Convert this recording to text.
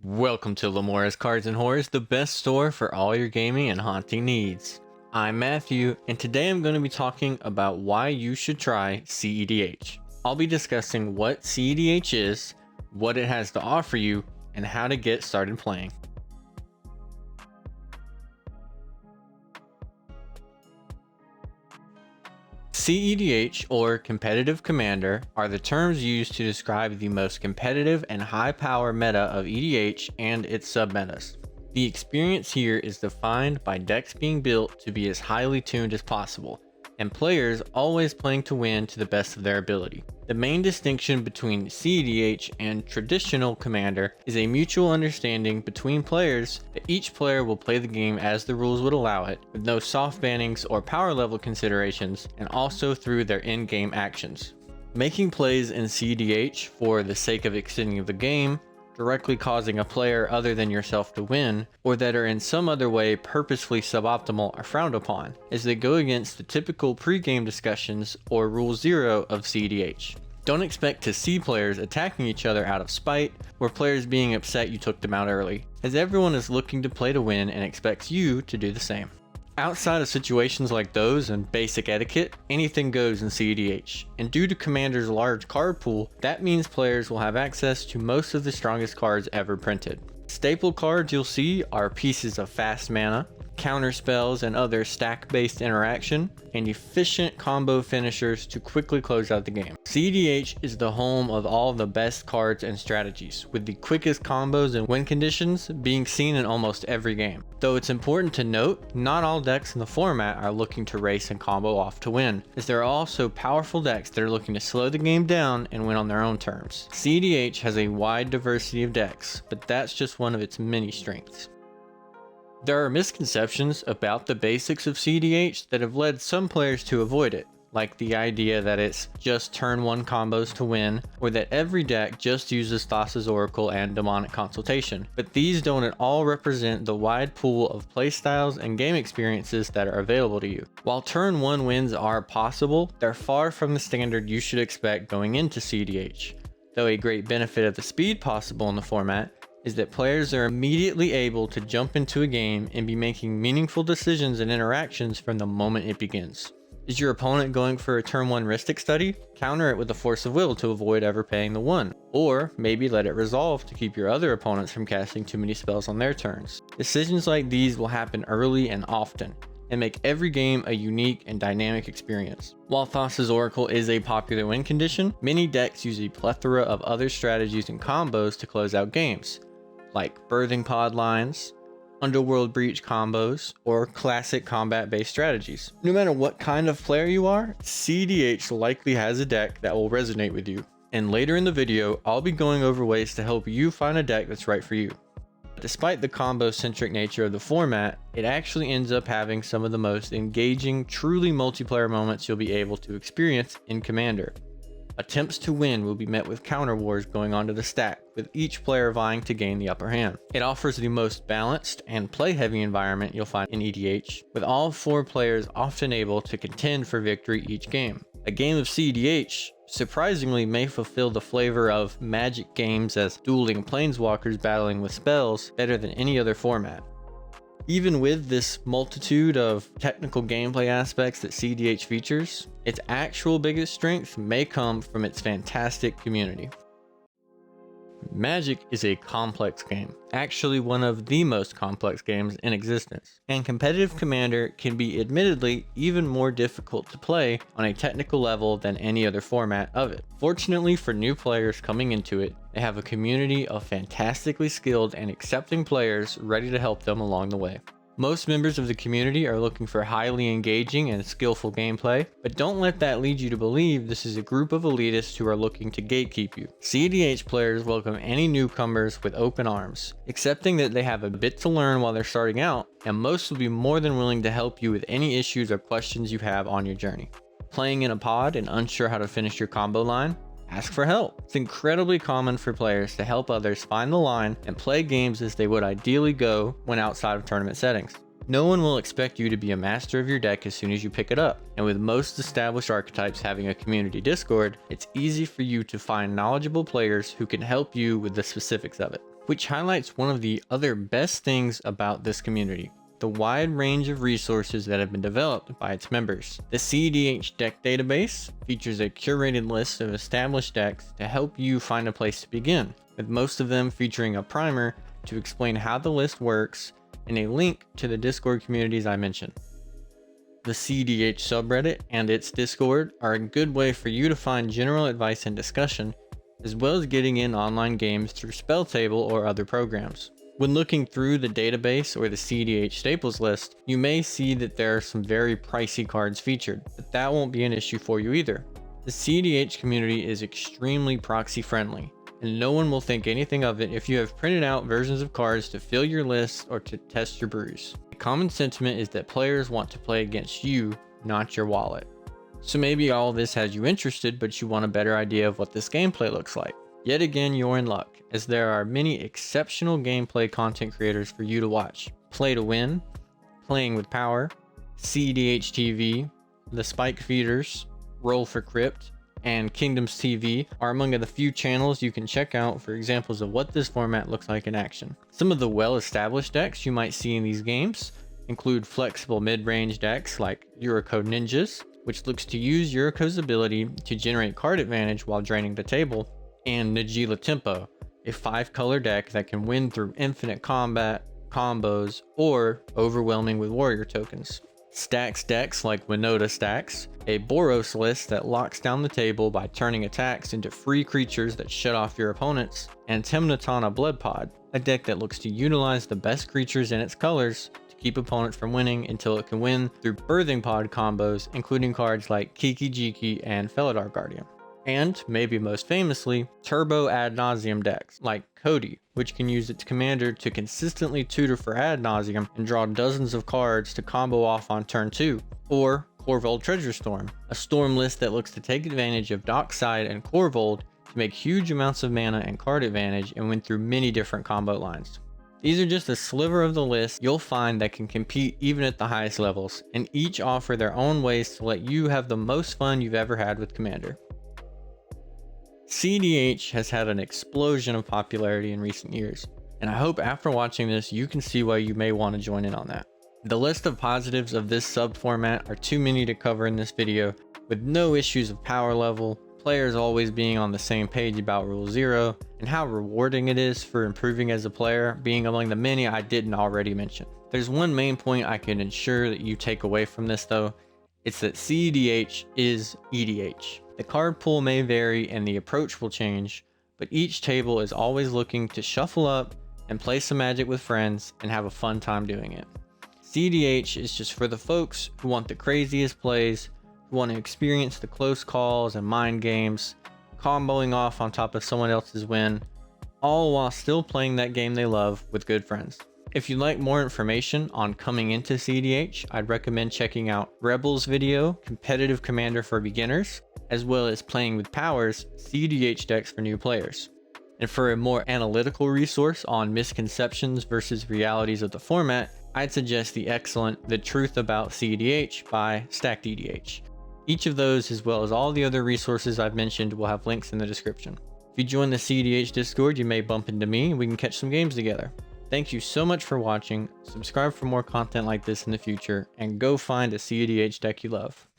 Welcome to Lamora's Cards and Horrors, the best store for all your gaming and haunting needs. I'm Matthew, and today I'm going to be talking about why you should try cedh. I'll be discussing what cedh is, what it has to offer you, and how to get started playing. cedh, or Competitive Commander, are the terms used to describe the most competitive and high-power meta of EDH and its submetas. The experience here is defined by decks being built to be as highly tuned as possible, and players always playing to win to the best of their ability. The main distinction between cedh and traditional Commander is a mutual understanding between players that each player will play the game as the rules would allow it, with no soft bannings or power level considerations, and also through their in-game actions. Making plays in cedh for the sake of extending the game, directly causing a player other than yourself to win, or that are in some other way purposefully suboptimal are frowned upon, as they go against the typical pre-game discussions or Rule 0 of cedh. Don't expect to see players attacking each other out of spite, or players being upset you took them out early, as everyone is looking to play to win and expects you to do the same. Outside of situations like those and basic etiquette, anything goes in cedh, and due to Commander's large card pool, that means players will have access to most of the strongest cards ever printed. Staple cards you'll see are pieces of fast mana, counter spells and other stack-based interaction, and efficient combo finishers to quickly close out the game. cedh is the home of all the best cards and strategies, with the quickest combos and win conditions being seen in almost every game. Though it's important to note, not all decks in the format are looking to race and combo off to win, as there are also powerful decks that are looking to slow the game down and win on their own terms. cedh has a wide diversity of decks, but that's just one of its many strengths. There are misconceptions about the basics of cedh that have led some players to avoid it, like the idea that it's just turn 1 combos to win, or that every deck just uses Thassa's Oracle and Demonic Consultation, but these don't at all represent the wide pool of playstyles and game experiences that are available to you. While turn 1 wins are possible, they're far from the standard you should expect going into cedh, though a great benefit of the speed possible in the format is that players are immediately able to jump into a game and be making meaningful decisions and interactions from the moment it begins. Is your opponent going for a turn 1 Rhystic study? Counter it with a Force of Will to avoid ever paying the 1, or maybe let it resolve to keep your other opponents from casting too many spells on their turns. Decisions like these will happen early and often, and make every game a unique and dynamic experience. While Thassa's Oracle is a popular win condition, many decks use a plethora of other strategies and combos to close out games, like Birthing Pod lines, Underworld Breach combos, or classic combat-based strategies. No matter what kind of player you are, cedh likely has a deck that will resonate with you. And later in the video, I'll be going over ways to help you find a deck that's right for you. Despite the combo-centric nature of the format, it actually ends up having some of the most engaging, truly multiplayer moments you'll be able to experience in Commander. Attempts to win will be met with counter wars going onto the stack, with each player vying to gain the upper hand. It offers the most balanced and play-heavy environment you'll find in EDH, with all 4 players often able to contend for victory each game. A game of cedh surprisingly may fulfill the flavor of Magic games as dueling planeswalkers battling with spells better than any other format. Even with this multitude of technical gameplay aspects that cedh features, its actual biggest strength may come from its fantastic community. Magic is a complex game, actually one of the most complex games in existence, and Competitive Commander can be admittedly even more difficult to play on a technical level than any other format of it. Fortunately for new players coming into it, they have a community of fantastically skilled and accepting players ready to help them along the way. Most members of the community are looking for highly engaging and skillful gameplay, but don't let that lead you to believe this is a group of elitists who are looking to gatekeep you. cedh players welcome any newcomers with open arms, accepting that they have a bit to learn while they're starting out, and most will be more than willing to help you with any issues or questions you have on your journey. Playing in a pod and unsure how to finish your combo line? Ask for help. It's incredibly common for players to help others find the line and play games as they would ideally go when outside of tournament settings. No one will expect you to be a master of your deck as soon as you pick it up, and with most established archetypes having a community Discord, it's easy for you to find knowledgeable players who can help you with the specifics of it. which highlights one of the other best things about this community: the wide range of resources that have been developed by its members. The cedh deck database features a curated list of established decks to help you find a place to begin, with most of them featuring a primer to explain how the list works and a link to the Discord communities I mentioned. The cedh subreddit and its Discord are a good way for you to find general advice and discussion, as well as getting in online games through Spelltable or other programs. When looking through the database or the cedh staples list, you may see that there are some very pricey cards featured, but that won't be an issue for you either. The cedh community is extremely proxy friendly, and no one will think anything of it if you have printed out versions of cards to fill your list or to test your brews. The common sentiment is that players want to play against you, not your wallet. So maybe all this has you interested, but you want a better idea of what this gameplay looks like. Yet again, you're in luck, as there are many exceptional gameplay content creators for you to watch. Play to Win, Playing with Power, cedh TV, The Spike Feeders, Roll for Crypt, and Kingdoms TV are among the few channels you can check out for examples of what this format looks like in action. Some of the well-established decks you might see in these games include flexible mid-range decks like Yuriko Ninjas, which looks to use Yuriko's ability to generate card advantage while draining the table, and Najeela Tempo, a 5-color deck that can win through infinite combat, combos, or overwhelming with warrior tokens. Stacks decks like Winota Stacks, a Boros list that locks down the table by turning attacks into free creatures that shut off your opponents, and Temnatana Bloodpod, a deck that looks to utilize the best creatures in its colors to keep opponents from winning until it can win through Birthing Pod combos, including cards like Kiki Jiki and Felidar Guardian. And, maybe most famously, turbo ad nauseam decks like Cody, which can use its commander to consistently tutor for ad nauseam and draw dozens of cards to combo off on turn 2, or Korvold Treasure Storm, a storm list that looks to take advantage of Dockside and Korvold to make huge amounts of mana and card advantage and win through many different combo lines. These are just a sliver of the list you'll find that can compete even at the highest levels, and each offer their own ways to let you have the most fun you've ever had with Commander. cedh has had an explosion of popularity in recent years, and I hope after watching this you can see why you may want to join in on that. The list of positives of this sub-format are too many to cover in this video, with no issues of power level, players always being on the same page about Rule 0, and how rewarding it is for improving as a player being among the many I didn't already mention. There's one main point I can ensure that you take away from this though: it's that cedh is EDH. The card pool may vary and the approach will change, but each table is always looking to shuffle up and play some Magic with friends and have a fun time doing it. cedh is just for the folks who want the craziest plays, who want to experience the close calls and mind games, comboing off on top of someone else's win, all while still playing that game they love with good friends. If you'd like more information on coming into cedh, I'd recommend checking out Rebel's video, Competitive Commander for Beginners, as well as Playing with Power's cedh decks for new players. And for a more analytical resource on misconceptions versus realities of the format, I'd suggest the excellent The Truth About cedh by StackEDH. Each of those, as well as all the other resources I've mentioned, will have links in the description. If you join the cedh Discord, you may bump into me and we can catch some games together. Thank you so much for watching, subscribe for more content like this in the future, and go find a cedh deck you love.